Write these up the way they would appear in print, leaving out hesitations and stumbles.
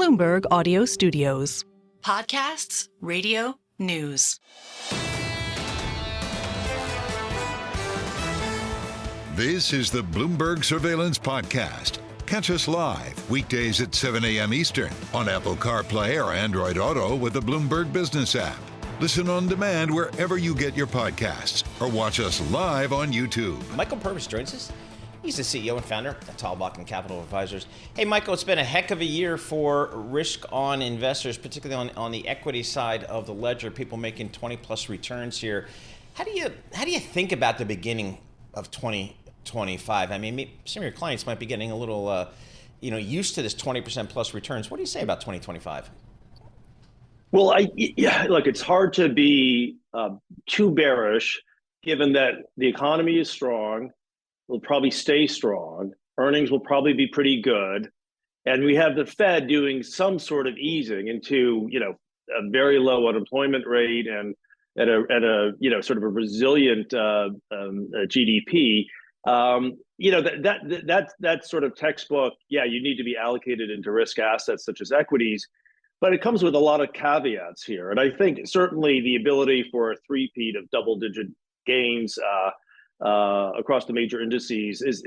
Bloomberg Audio Studios. Podcasts, radio, news. This is the Bloomberg Surveillance Podcast. Catch us live weekdays at 7 a.m. Eastern on Apple CarPlay or Android Auto with the Bloomberg Business app. Listen on demand wherever you get your podcasts or watch us live on YouTube. Michael Purves joins us. He's the CEO and founder of Tallbacken Capital Advisors. Hey, Michael, it's been a heck of a year for risk-on investors, particularly on the equity side of the ledger, people making 20-plus returns here. How do you think about the beginning of 2025? I mean, some of your clients might be getting a little used to this 20% plus returns. What do you say about 2025? Well, look, it's hard to be too bearish, given that the economy is strong, will probably stay strong, earnings will probably be pretty good, and we have the Fed doing some sort of easing into a very low unemployment rate and at a sort of a resilient GDP. That sort of textbook. Yeah, you need to be allocated into risk assets such as equities. But it comes with a lot of caveats here. And I think certainly the ability for a three-peat of double-digit gains across the major indices is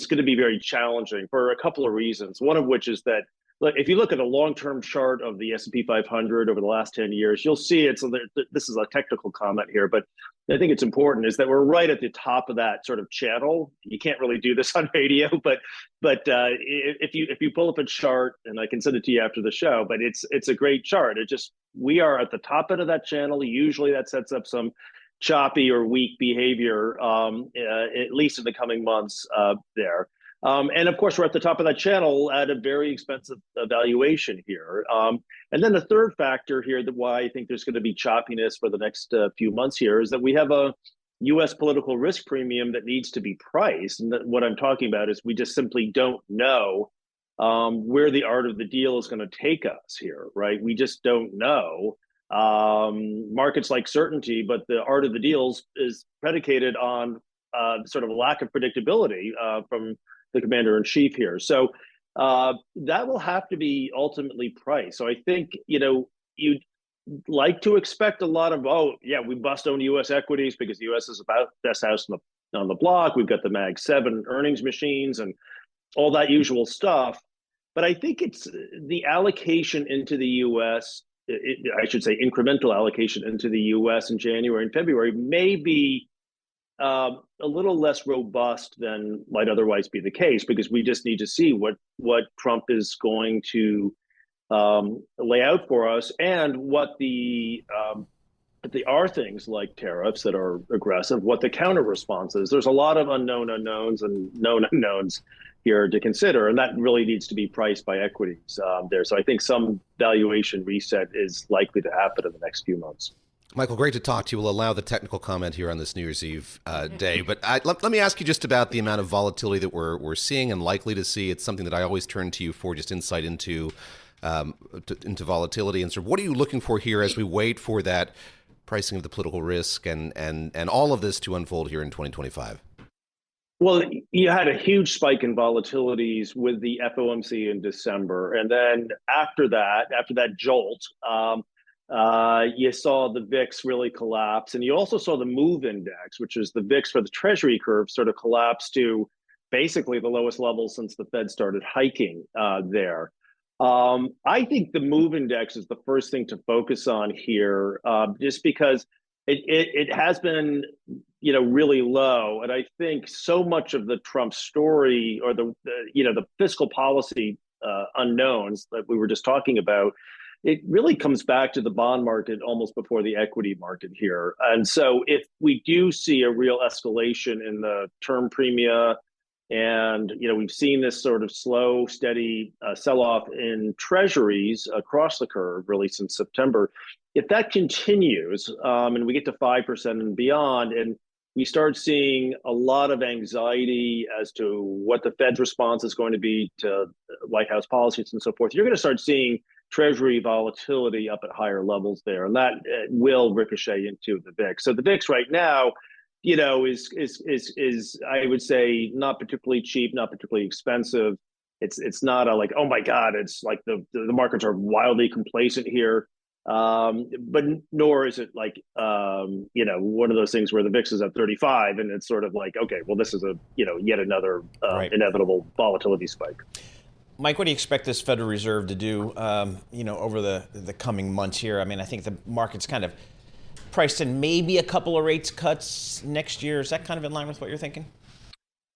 going to be very challenging for a couple of reasons. One of which is that, if you look at a long-term chart of the S&P 500 over the last 10 years, you'll see it's. This is a technical comment here, but I think it's important, is that we're right at the top of that sort of channel. You can't really do this on radio, but if you pull up a chart, and I can send it to you after the show, but it's a great chart. We are at the top end of that channel. Usually that sets up some choppy or weak behavior, at least in the coming months there. And of course, we're at the top of that channel at a very expensive valuation here. And then the third factor here, that why I think there's going to be choppiness for the next few months here, is that we have a U.S. political risk premium that needs to be priced. And what I'm talking about is we just simply don't know where the art of the deal is going to take us here, right? We just don't know. Markets like certainty, but the art of the deals is predicated on sort of a lack of predictability from the commander-in-chief here. So that will have to be ultimately priced. So I think, you'd like to expect a lot of, we must own U.S. equities because the U.S. is about best house on the block. We've got the Mag 7 earnings machines and all that usual stuff. But I think it's the allocation into the U.S., I should say incremental allocation into the U.S. in January and February may be a little less robust than might otherwise be the case, because we just need to see what Trump is going to lay out for us, and what the are things like tariffs that are aggressive, what the counter response is. There's a lot of unknown unknowns and known unknowns here to consider, and that really needs to be priced by equities there. So I think some valuation reset is likely to happen in the next few months. Michael, great to talk to you. We'll allow the technical comment here on this New Year's Eve day. But let me ask you just about the amount of volatility that we're seeing and likely to see. It's something that I always turn to you for, just insight into volatility. And sort of what are you looking for here as we wait for that pricing of the political risk and all of this to unfold here in 2025? Well, you had a huge spike in volatilities with the FOMC in December. And then after that jolt, you saw the VIX really collapse, and you also saw the MOVE index, which is the VIX for the Treasury curve, sort of collapse to basically the lowest level since the Fed started hiking there. I think the MOVE index is the first thing to focus on here, just because it has been, really low, and I think so much of the Trump story, or the fiscal policy unknowns that we were just talking about, it really comes back to the bond market almost before the equity market here. And so if we do see a real escalation in the term premia, and we've seen this sort of slow, steady sell-off in treasuries across the curve really since September, if that continues and we get to 5% and beyond, and we start seeing a lot of anxiety as to what the Fed's response is going to be to White House policies and so forth, you're going to start seeing Treasury volatility up at higher levels there, and that will ricochet into the VIX. So the VIX right now, is I would say not particularly cheap, not particularly expensive. It's not a like, oh my God, it's like the markets are wildly complacent here. But nor is it like, one of those things where the VIX is at 35 and it's sort of like, okay, well, this is yet another Right. inevitable volatility spike. Mike, what do you expect this Federal Reserve to do, over the coming months here? I mean, I think the market's kind of priced in maybe a couple of rates cuts next year. Is that kind of in line with what you're thinking?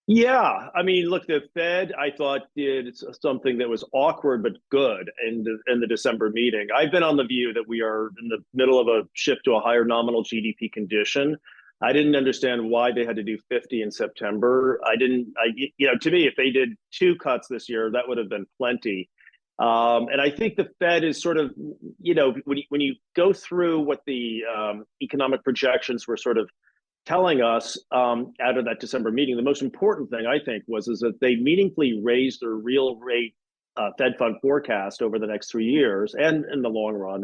Yeah, I mean, look, the Fed, I thought, did something that was awkward but good in the December meeting. I've been on the view that we are in the middle of a shift to a higher nominal GDP condition. I didn't understand why they had to do 50 in September. To me, if they did 2 cuts this year, that would have been plenty. And I think the Fed is sort of, when you go through what the economic projections were sort of telling us out of that December meeting, the most important thing I think is that they meaningfully raised their real rate Fed fund forecast over the next 3 years and in the long run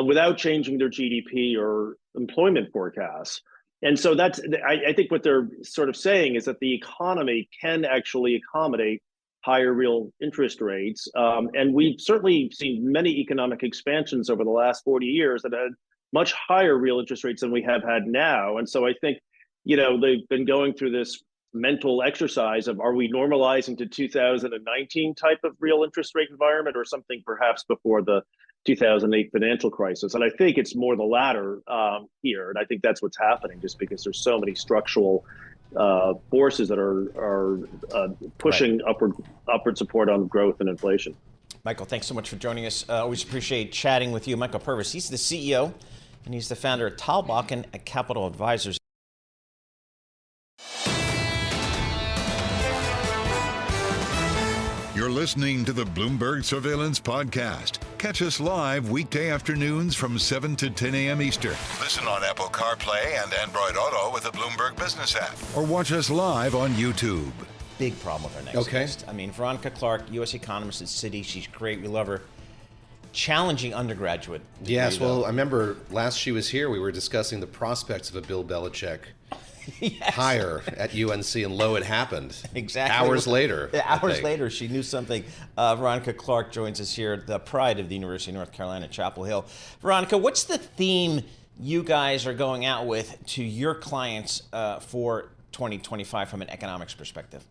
without changing their GDP or employment forecasts. And so I think what they're sort of saying is that the economy can actually accommodate higher real interest rates. And we've certainly seen many economic expansions over the last 40 years that had much higher real interest rates than we have had now. And so I think, they've been going through this mental exercise of, are we normalizing to 2019 type of real interest rate environment or something perhaps before the 2008 financial crisis? And I think it's more the latter here. And I think that's what's happening just because there's so many structural forces that are pushing upward support on growth and inflation. Michael, thanks so much for joining us. Always appreciate chatting with you. Michael Purves, he's the CEO and he's the founder of Tallbacken Capital Advisors. You're listening to the Bloomberg Surveillance Podcast. Catch us live weekday afternoons from 7 to 10 a.m. Eastern. Listen on Apple CarPlay and Android Auto with the Bloomberg Business app. Or watch us live on YouTube. Big problem with our next guest. I mean, Veronica Clark, U.S. economist at Citi. She's great. We love her. Challenging undergraduate. Yes, well, I remember last she was here, we were discussing the prospects of a Bill Belichick hire at UNC, and lo, it happened. Exactly. Hours later. Hours later, she knew something. Veronica Clark joins us here, the pride of the University of North Carolina, Chapel Hill. Veronica, what's the theme you guys are going out with to your clients for 2025 from an economics perspective?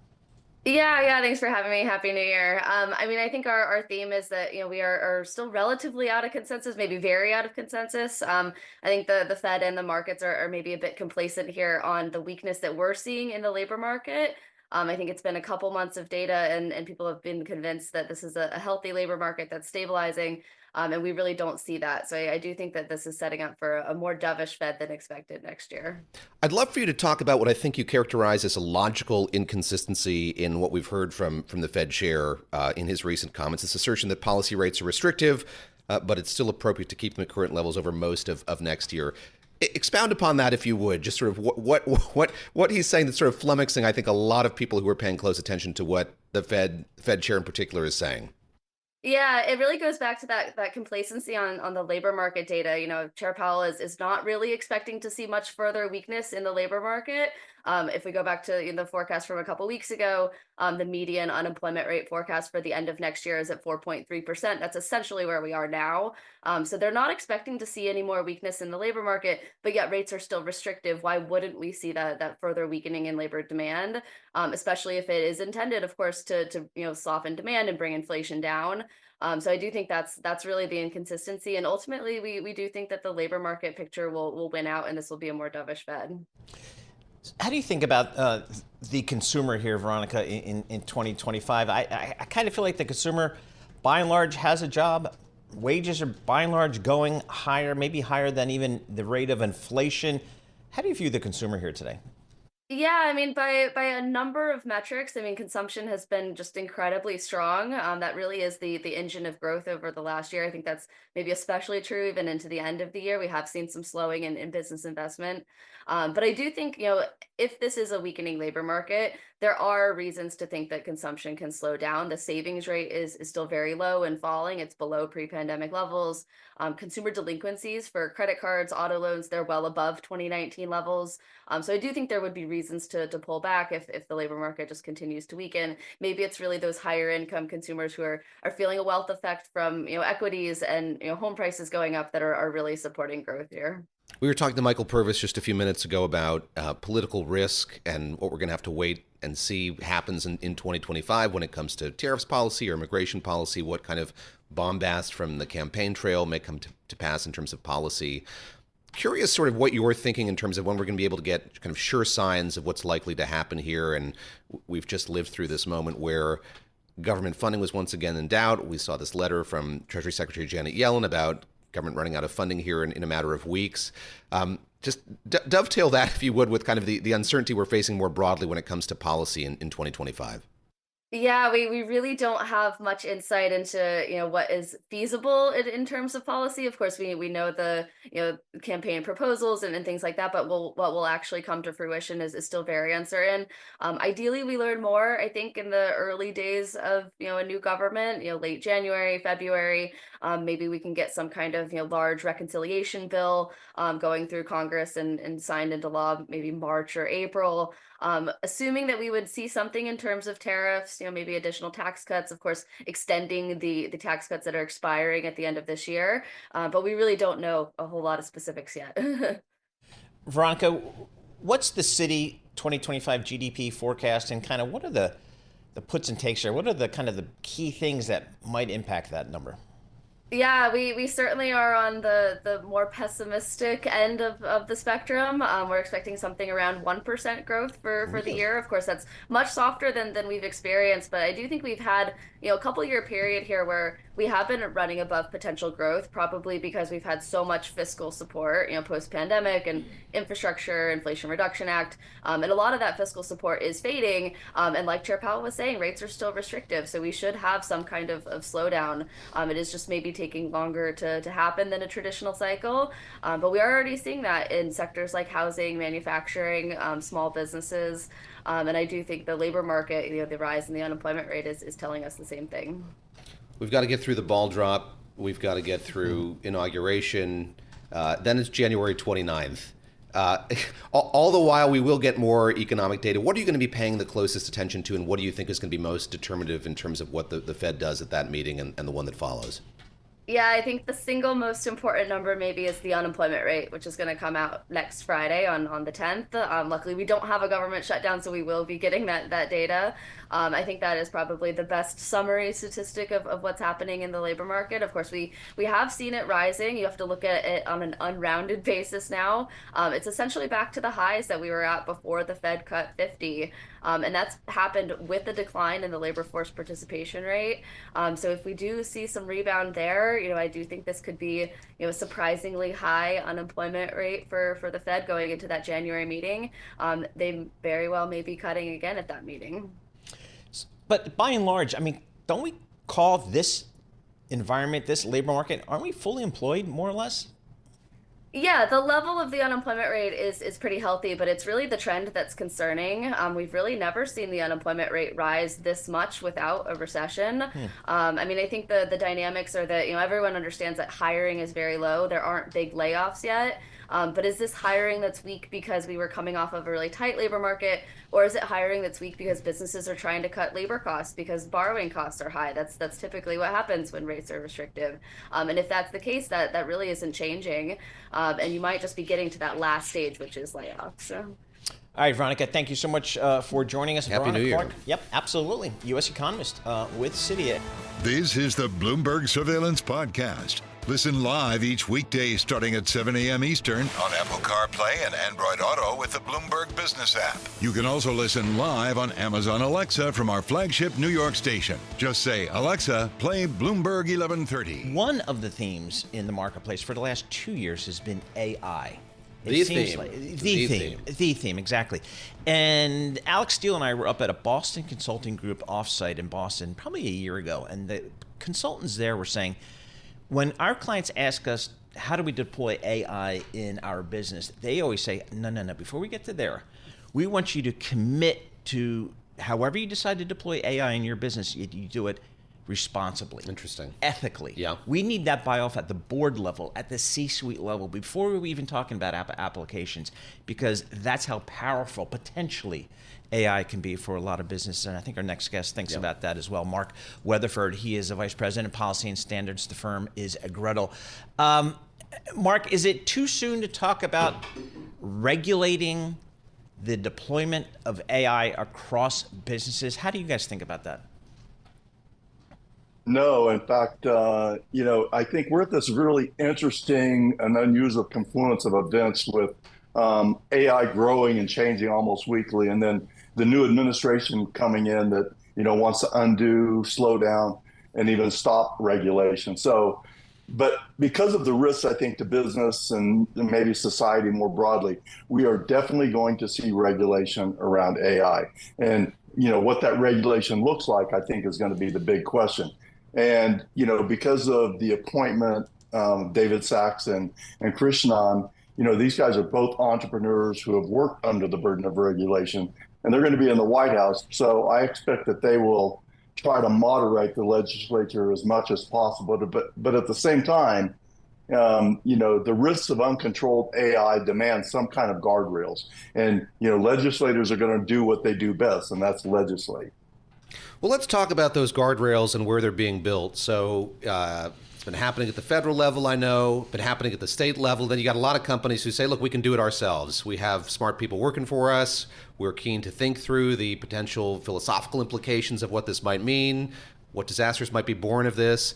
Yeah, thanks for having me. Happy New Year. I think our theme is that, we are still relatively out of consensus, maybe very out of consensus. I think the Fed and the markets are maybe a bit complacent here on the weakness that we're seeing in the labor market. I think it's been a couple months of data and people have been convinced that this is a healthy labor market that's stabilizing. And we really don't see that. So I do think that this is setting up for a more dovish Fed than expected next year. I'd love for you to talk about what I think you characterize as a logical inconsistency in what we've heard from the Fed chair in his recent comments. This assertion that policy rates are restrictive, but it's still appropriate to keep them at current levels over most of next year. Expound upon that, if you would, just sort of what he's saying that's sort of flummoxing, I think, a lot of people who are paying close attention to what the Fed chair in particular is saying. Yeah, it really goes back to that complacency on the labor market data. Chair Powell is not really expecting to see much further weakness in the labor market. If we go back to the forecast from a couple weeks ago, the median unemployment rate forecast for the end of next year is at 4.3%. That's essentially where we are now. So they're not expecting to see any more weakness in the labor market, but yet rates are still restrictive. Why wouldn't we see that further weakening in labor demand, especially if it is intended, of course, to soften demand and bring inflation down. So I do think that's really the inconsistency. And ultimately, we do think that the labor market picture will win out and this will be a more dovish Fed. How do you think about the consumer here, Veronica, in 2025? I kind of feel like the consumer, by and large, has a job. Wages are, by and large, going higher, maybe higher than even the rate of inflation. How do you view the consumer here today? Yeah, by a number of metrics, consumption has been just incredibly strong. That really is the engine of growth over the last year. I think that's maybe especially true even into the end of the year. We have seen some slowing in business investment. But I do think, if this is a weakening labor market, there are reasons to think that consumption can slow down. The savings rate is still very low and falling. It's below pre-pandemic levels. Consumer delinquencies for credit cards, auto loans, they're well above 2019 levels. So I do think there would be reasons to pull back if the labor market just continues to weaken. Maybe it's really those higher income consumers who are feeling a wealth effect from equities and home prices going up that are really supporting growth here. We were talking to Michael Purves just a few minutes ago about political risk and what we're going to have to wait and see happens in 2025 when it comes to tariffs policy or immigration policy, what kind of bombast from the campaign trail may come to pass in terms of policy. Curious sort of what you're thinking in terms of when we're going to be able to get kind of sure signs of what's likely to happen here. And we've just lived through this moment where government funding was once again in doubt. We saw this letter from Treasury Secretary Janet Yellen about government running out of funding here in a matter of weeks. Just dovetail that, if you would, with kind of the uncertainty we're facing more broadly when it comes to policy in 2025. Yeah, we really don't have much insight into what is feasible in terms of policy. Of course, we know the campaign proposals and things like that, but what will actually come to fruition is still very uncertain. Ideally, we learn more, I think, in the early days of a new government, late January, February. Maybe we can get some kind of large reconciliation bill going through Congress and signed into law maybe March or April. Assuming that we would see something in terms of tariffs, maybe additional tax cuts, of course, extending the tax cuts that are expiring at the end of this year. But we really don't know a whole lot of specifics yet. Veronica, what's the Citi 2025 GDP forecast, and kind of what are the puts and takes there? What are the kind of the key things that might impact that number? Yeah, we certainly are on the more pessimistic end of the spectrum. We're expecting something around 1% growth for the year. Of course, that's much softer than we've experienced, but I do think we've had a couple year period here where we have been running above potential growth, probably because we've had so much fiscal support, post-pandemic and infrastructure, Inflation Reduction Act, and a lot of that fiscal support is fading. And like Chair Powell was saying, rates are still restrictive, so we should have some kind of slowdown. It is just maybe taking longer to happen than a traditional cycle, but we are already seeing that in sectors like housing, manufacturing, small businesses. And I do think the labor market, the rise in the unemployment rate is telling us the same thing. We've got to get through the ball drop. We've got to get through inauguration. Then it's January 29th. All the while, we will get more economic data. What are you going to be paying the closest attention to, and what do you think is going to be most determinative in terms of what the Fed does at that meeting and the one that follows? Yeah, I think the single most important number maybe is the unemployment rate, which is going to come out next Friday on the 10th. Luckily, we don't have a government shutdown, so we will be getting that data. I think that is probably the best summary statistic of what's happening in the labor market. Of course, we have seen it rising. You have to look at it on an unrounded basis now. It's essentially back to the highs that we were at before the Fed cut 50. And that's happened with the decline in the labor force participation rate. So if we do see some rebound there, I do think this could be, a surprisingly high unemployment rate for the Fed going into that January meeting. They very well may be cutting again at that meeting. But by and large, I mean, don't we call this environment, this labor market, aren't we fully employed more or less? Yeah, the level of the unemployment rate is pretty healthy, but it's really the trend that's concerning. We've really never seen the unemployment rate rise this much without a recession. I mean, I think the dynamics are that, everyone understands that hiring is very low. There aren't big layoffs yet. But is this hiring that's weak because we were coming off of a really tight labor market, or is it hiring that's weak because businesses are trying to cut labor costs because borrowing costs are high? That's typically what happens when rates are restrictive. And if that's the case, that really isn't changing. And you might just be getting to that last stage, which is layoffs. So. All right, Veronica, thank you so much for joining us. Happy Veronica New Year. Clark. Yep, absolutely. U.S. economist with Citi. This is the Bloomberg Surveillance Podcast. Listen live each weekday starting at 7 a.m. Eastern on Apple CarPlay and Android Auto with the Bloomberg Business app. You can also listen live on Amazon Alexa from our flagship New York station. Just say, Alexa, play Bloomberg 1130. One of the themes in the marketplace for the last 2 years has been AI. The theme, exactly. And Alex Steele and I were up at a Boston Consulting Group offsite in Boston probably a year ago, and the consultants there were saying, when our clients ask us, how do we deploy AI in our business, they always say, no, before we get to there, we want you to commit to however you decide to deploy AI in your business, you do it responsibly. Interesting. Ethically. Yeah. We need that buy-off at the board level, at the C-suite level, before we're even talking about applications, because that's how powerful, potentially, AI can be for a lot of businesses. And I think our next guest thinks about that as well. Mark Weatherford, he is a vice president of policy and standards. The firm is Gretel. Mark, is it too soon to talk about regulating the deployment of AI across businesses? How do you guys think about that? No, in fact, I think we're at this really interesting and unusual confluence of events with AI growing and changing almost weekly, and then the new administration coming in that wants to undo, slow down, and even stop regulation. So, but because of the risks, I think, to business and maybe society more broadly, we are definitely going to see regulation around AI. And what that regulation looks like, I think, is going to be the big question. And because of the appointment, David Sachs and Krishnan, these guys are both entrepreneurs who have worked under the burden of regulation, and they're going to be in the White House. So I expect that they will try to moderate the legislature as much as possible. But at the same time, the risks of uncontrolled AI demand some kind of guardrails. And, legislators are going to do what they do best, and that's legislate. Well, let's talk about those guardrails and where they're being built. So it's been happening at the federal level, I know, been happening at the state level. Then you got a lot of companies who say, look, we can do it ourselves. We have smart people working for us. We're keen to think through the potential philosophical implications of what this might mean, what disasters might be born of this.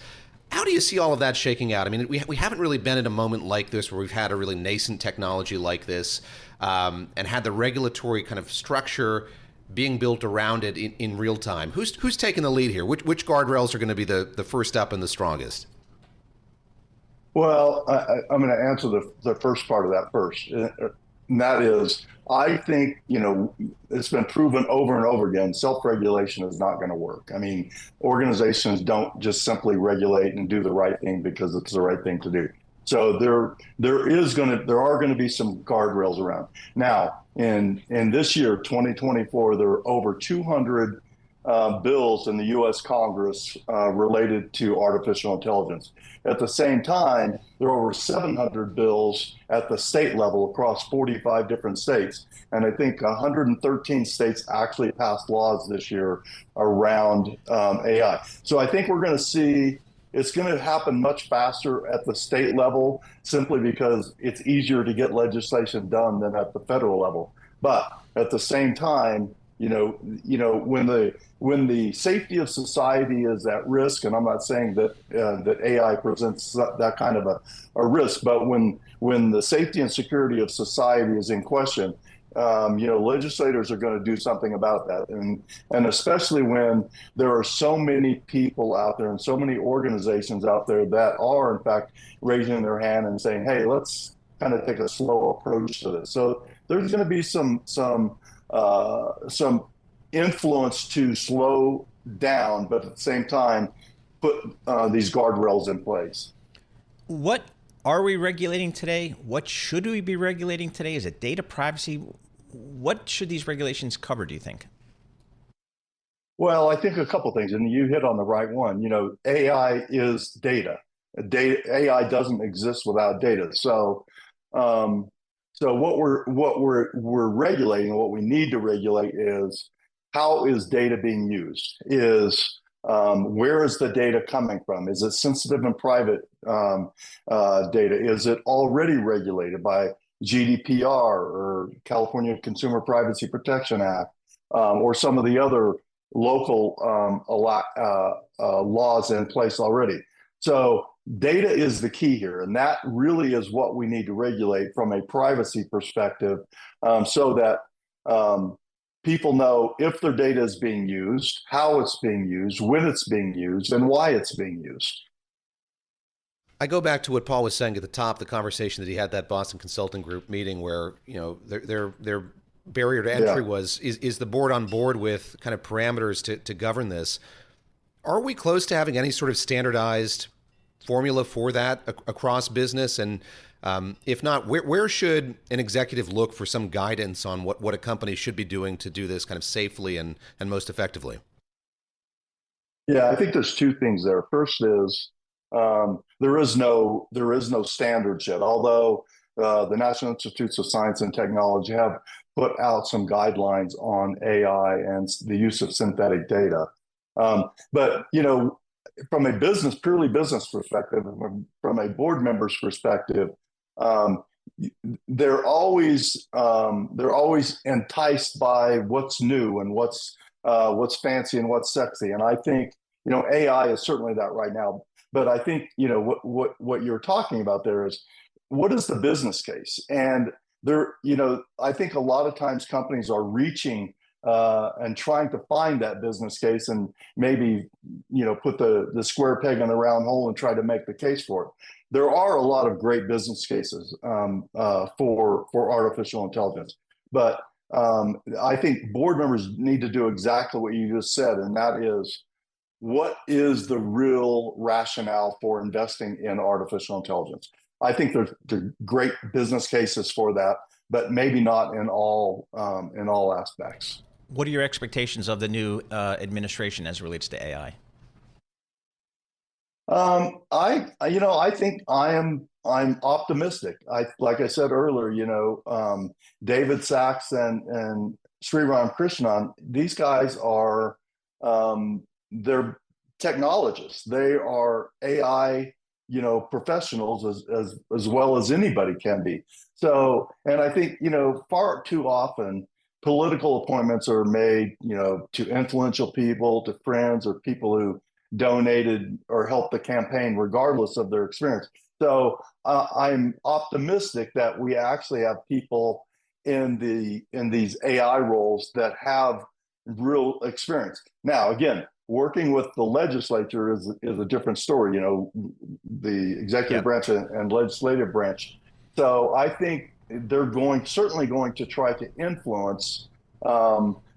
How do you see all of that shaking out? I mean, we haven't really been in a moment like this where we've had a really nascent technology like this and had the regulatory kind of structure being built around it in real time. Who's taking the lead here? Which guardrails are going to be the first up and the strongest? Well, I'm going to answer the first part of that first. And that is, I think, it's been proven over and over again, self-regulation is not going to work. I mean, organizations don't just simply regulate and do the right thing because it's the right thing to do. So there are going to be some guardrails around. Now, in this year, 2024, there are over 200 bills in the U.S. Congress related to artificial intelligence. At the same time, there are over 700 bills at the state level across 45 different states. And I think 113 states actually passed laws this year around AI. So I think we're going to see it's going to happen much faster at the state level simply because it's easier to get legislation done than at the federal level. But at the same time, when the safety of society is at risk, and I'm not saying that AI presents that kind of a risk, but when the safety and security of society is in question, legislators are going to do something about that. And especially when there are so many people out there and so many organizations out there that are, in fact, raising their hand and saying, hey, let's kind of take a slow approach to this. So there's going to be some influence to slow down, but at the same time, put these guardrails in place. What are we regulating today? What should we be regulating today? Is it data privacy? What should these regulations cover, do you think? Well, I think a couple things, and you hit on the right one. AI is data. AI doesn't exist without data. So what we're regulating, what we need to regulate is how is data being used? Where is the data coming from? Is it sensitive and private data? Is it already regulated by GDPR or California Consumer Privacy Protection Act or some of the other local laws in place already? So data is the key here, and that really is what we need to regulate from a privacy perspective so that people know if their data is being used, how it's being used, when it's being used, and why it's being used. I go back to what Paul was saying at the top, the conversation that he had that Boston Consulting Group meeting where, their barrier to entry was, is the board on board with kind of parameters to govern this? Are we close to having any sort of standardized formula for that across business? And If not, where should an executive look for some guidance on what a company should be doing to do this kind of safely and most effectively? Yeah, I think there's two things there. First is there is no standards yet, although the National Institutes of Science and Technology have put out some guidelines on AI and the use of synthetic data. But from a purely business perspective, from a board member's perspective, they're always enticed by what's new and what's fancy and what's sexy. And I think AI is certainly that right now. But I think what you're talking about there is, what is the business case? And I think a lot of times companies are reaching and trying to find that business case and maybe put the square peg in the round hole and try to make the case for it. There are a lot of great business cases for artificial intelligence, but I think board members need to do exactly what you just said, and that is, what is the real rationale for investing in artificial intelligence? I think there's great business cases for that, but maybe not in all aspects. What are your expectations of the new administration as it relates to AI? I think I'm optimistic. Like I said earlier, David Sachs and Sriram Krishnan, these guys are they're technologists. They are AI professionals as well as anybody can be. So, and I think far too often political appointments are made to influential people, to friends, or people who donated or helped the campaign regardless of their experience. So I'm optimistic that we actually have people in these AI roles that have real experience. Now, again, working with the legislature is a different story, the executive branch and legislative branch. So I think they're certainly going to try to influence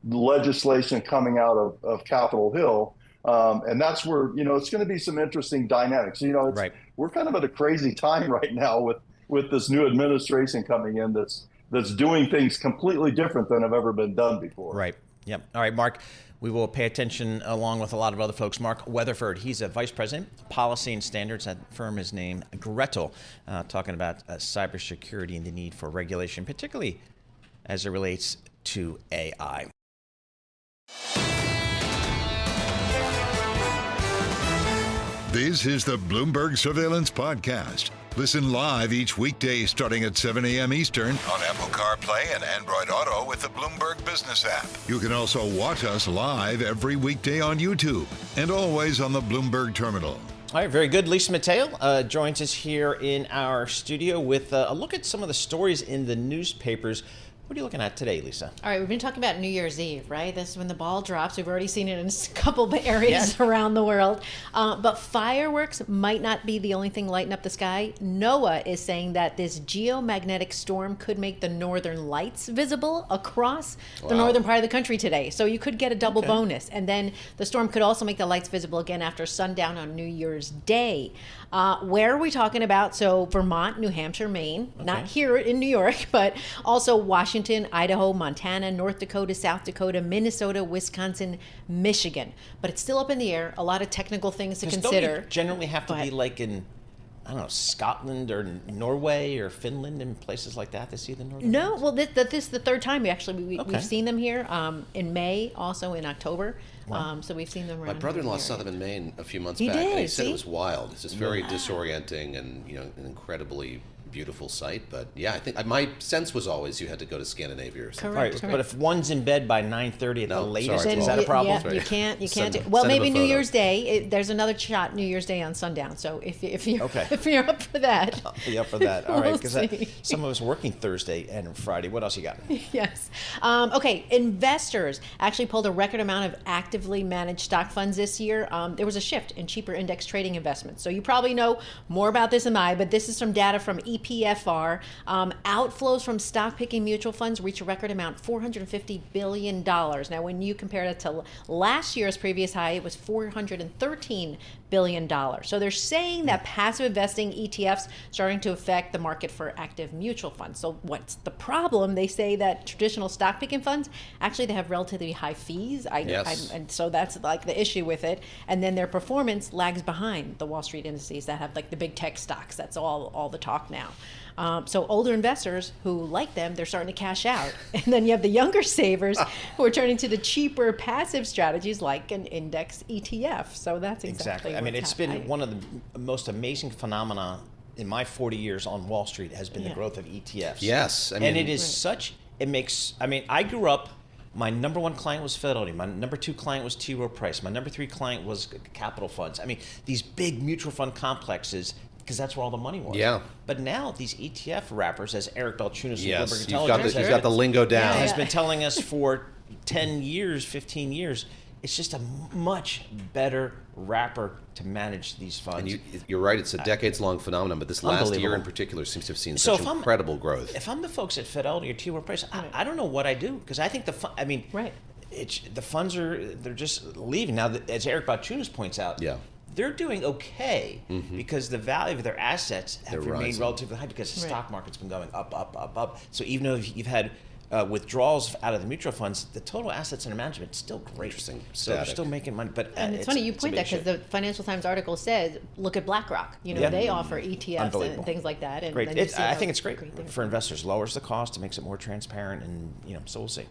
legislation coming out of Capitol Hill. And that's where, it's going to be some interesting dynamics. We're kind of at a crazy time right now with this new administration coming in that's doing things completely different than have ever been done before. Right. Yep. All right, Mark, we will pay attention along with a lot of other folks. Mark Weatherford, he's a vice president, policy and standards. That firm is named Gretel, talking about cybersecurity and the need for regulation, particularly as it relates to AI. This is the Bloomberg Surveillance Podcast. Listen live each weekday starting at 7 a.m. Eastern on Apple CarPlay and Android Auto with the Bloomberg Business app. You can also watch us live every weekday on YouTube and always on the Bloomberg Terminal. All right, very good. Lisa Mateo joins us here in our studio with a look at some of the stories in the newspapers. What are you looking at today, Lisa? All right, we've been talking about New Year's Eve, right? This is when the ball drops. We've already seen it in a couple of areas around the world. But fireworks might not be the only thing lighting up the sky. NOAA is saying that this geomagnetic storm could make the northern lights visible across the northern part of the country today. So you could get a double bonus. And then the storm could also make the lights visible again after sundown on New Year's Day. Where are we talking about? So Vermont, New Hampshire, Maine, not here in New York, but also Washington, Idaho, Montana, North Dakota, South Dakota, Minnesota, Wisconsin, Michigan. But it's still up in the air. A lot of technical things to consider. Don't you generally have to be like in, Scotland or Norway or Finland and places like that to see the northern lights? No, well, this is the third time we've seen them here. In May, also in October. Wow. So we've seen them around. My brother-in-law saw them in Maine a few months back, and he said it was wild. It's just very disorienting and an incredibly beautiful sight. But yeah, I think my sense was always you had to go to Scandinavia or something. Correct. But if one's in bed by 9:30 at the latest, sorry, is that a problem? Yeah, you can't. Well, maybe New Year's Day. There's another shot New Year's Day on sundown. So if you're up for that, I'll be up for that. All right, because we'll some of us working Thursday and Friday. What else you got? Yes. Okay. Investors actually pulled a record amount of actively managed stock funds this year. There was a shift in cheaper index trading investments. So you probably know more about this than I, but this is some data from EPFR. Outflows from stock picking mutual funds reach a record amount, $450 billion. Now, when you compare that to last year's previous high, it was $413 billion. So they're saying that passive investing ETFs starting to affect the market for active mutual funds. So what's the problem? They say that traditional stock picking funds, actually they have relatively high fees. And so that's like the issue with it. And then their performance lags behind the Wall Street indices that have like the big tech stocks. That's all the talk now. So older investors who like them, they're starting to cash out. And then you have the younger savers who are turning to the cheaper passive strategies like an index ETF. So that's exactly I mean, it's been one of the most amazing phenomena in my 40 years on Wall Street has been the growth of ETFs. Yes. I mean, and it is I grew up, my number one client was Fidelity. My number two client was T. Rowe Price. My number three client was Capital Funds. I mean, these big mutual fund complexes, because that's where all the money was. Yeah. But now these ETF wrappers, as Eric Balchunas yes, from Bloomberg you've Intelligence got the lingo down. has been telling us for 10 years, 15 years, it's just a much better wrapper to manage these funds. And you're right, it's a decades-long phenomenon, but this last year in particular seems to have seen such incredible growth. If I'm the folks at Fidelity or T. Rowe Price, I don't know what I do, because I think the funds they're just leaving. Now, as Eric Balchunas points out, they're doing okay because the value of their assets have remained relatively high because the stock market's been going up, up, up, up. So even though you've had withdrawals out of the mutual funds, the total assets under management is still great. Interesting. So they're still making money. But and it's funny you point that because the Financial Times article says, look at BlackRock. You know, they offer ETFs and things like that. And great. I think it's great for investors. Lowers the cost, it makes it more transparent, and so we'll see.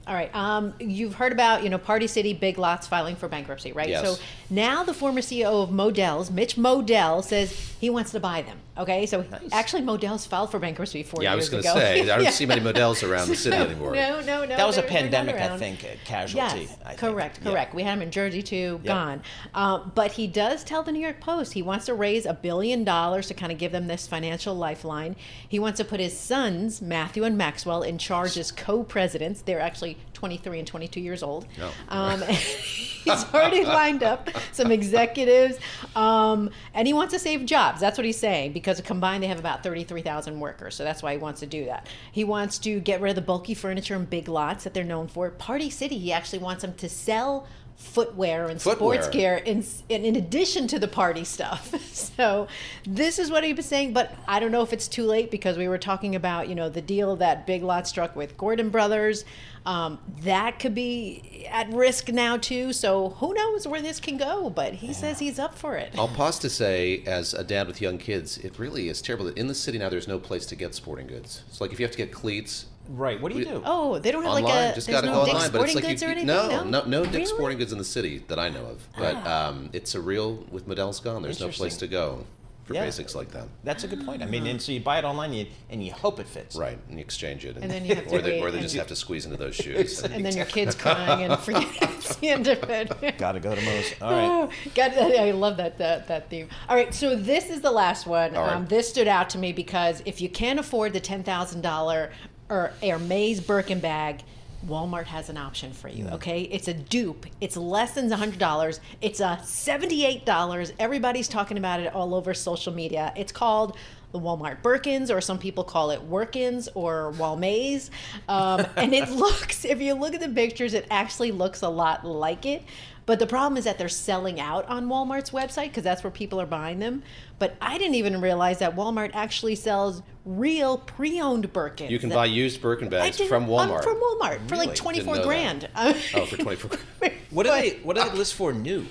All right. You've heard about, Party City, Big Lots filing for bankruptcy, right? Yes. So now the former CEO of Modell's, Mitch Modell, says he wants to buy them. Okay. So actually, Modell's filed for bankruptcy 4 years ago. I was going to say, I don't see many Modells around the city anymore. No. That was a pandemic, I think, casualty. Yes, correct. We had him in Jersey too, gone. But he does tell the New York Post he wants to raise $1 billion to kind of give them this financial lifeline. He wants to put his sons, Matthew and Maxwell, in charge as co-presidents. They're actually 23 and 22 years old. He's already lined up some executives, and he wants to save jobs. That's what he's saying, because combined they have about 33,000 workers. So that's why he wants to do that. He wants to get rid of the bulky furniture and Big Lots that they're known for. Party City, he actually wants them to sell footwear and sports gear in addition to the party stuff. So this is what he was saying, but I don't know if it's too late, because we were talking about, the deal that Big Lots struck with Gordon Brothers. That could be at risk now too. So who knows where this can go, but he says he's up for it. I'll pause to say, as a dad with young kids, it really is terrible that in the city now there's no place to get sporting goods. It's like if you have to get cleats. Right. What do you do? Oh, they don't have online, just got to go online, but it's like goods or anything? No Dick's Sporting Goods in the city that I know of. But it's a real, with Modell's gone, there's no place to go for basics like that. That's a good point. I mean, and so you buy it online and you hope it fits. Right, and you exchange it. And then you have to or they just have to squeeze into those shoes. And then your kid's crying and forget it's the end of it. Gotta go to Moe's. All right. I love that theme. All right, so this is the last one. This stood out to me because if you can't afford the $10,000 or Hermes Birkin bag, Walmart has an option for you, okay? It's a dupe. It's less than $100. It's $78. Everybody's talking about it all over social media. It's called the Walmart Birkins, or some people call it Workins or Walmays. And it looks, if you look at the pictures, it actually looks a lot like it. But the problem is that they're selling out on Walmart's website, because that's where people are buying them. But I didn't even realize that Walmart actually sells real pre-owned Birkins. You can buy used Birkin bags from Walmart. From Walmart for like 24 grand. For 24 grand. What do they list for new?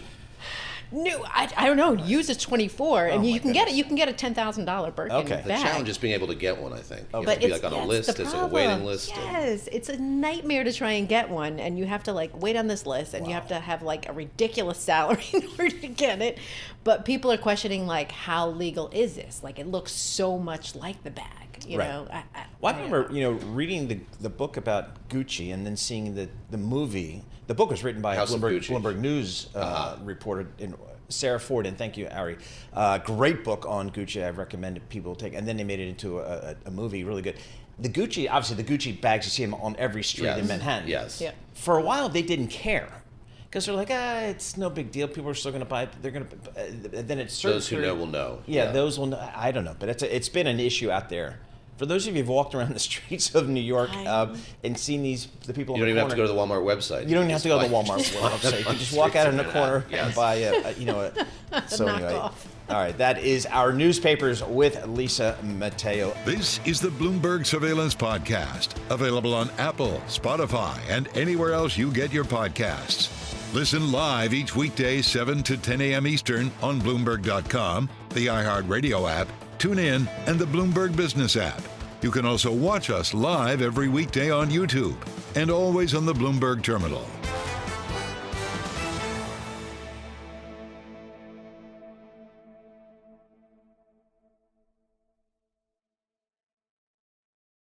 No, I don't know. Use is 24, and you can get it. You can get a $10,000 Birkin bag. The challenge is being able to get one, I think. You but have to be like on a list. There's a waiting list. Yes, it's a nightmare to try and get one, and you have to like wait on this list, and you have to have like a ridiculous salary in order to get it. But people are questioning like, how legal is this? Like, it looks so much like the bag. You know. I remember reading the book about Gucci and then seeing the movie. The book was written by a Bloomberg News reporter, Sarah Ford, and thank you, Ari. Great book on Gucci. I recommend people take. And then they made it into a movie, really good. The Gucci bags, you see them on every street in Manhattan. Yes. For a while, they didn't care. because they're like, it's no big deal. People are still going to buy it. They're going to. Then it's certain. Those who know will know. Yeah, those will know. I don't know, but it's been an issue out there. For those of you who've walked around the streets of New York and seen the people. You don't even have to go to the Walmart website. You don't even have to go to the Walmart website. You can just walk out in the corner and buy So anyway, all right, that is our newspapers with Lisa Mateo. This is the Bloomberg Surveillance Podcast, available on Apple, Spotify, and anywhere else you get your podcasts. Listen live each weekday 7 to 10 a.m. Eastern on Bloomberg.com, the iHeartRadio app, TuneIn, and the Bloomberg Business app. You can also watch us live every weekday on YouTube and always on the Bloomberg Terminal.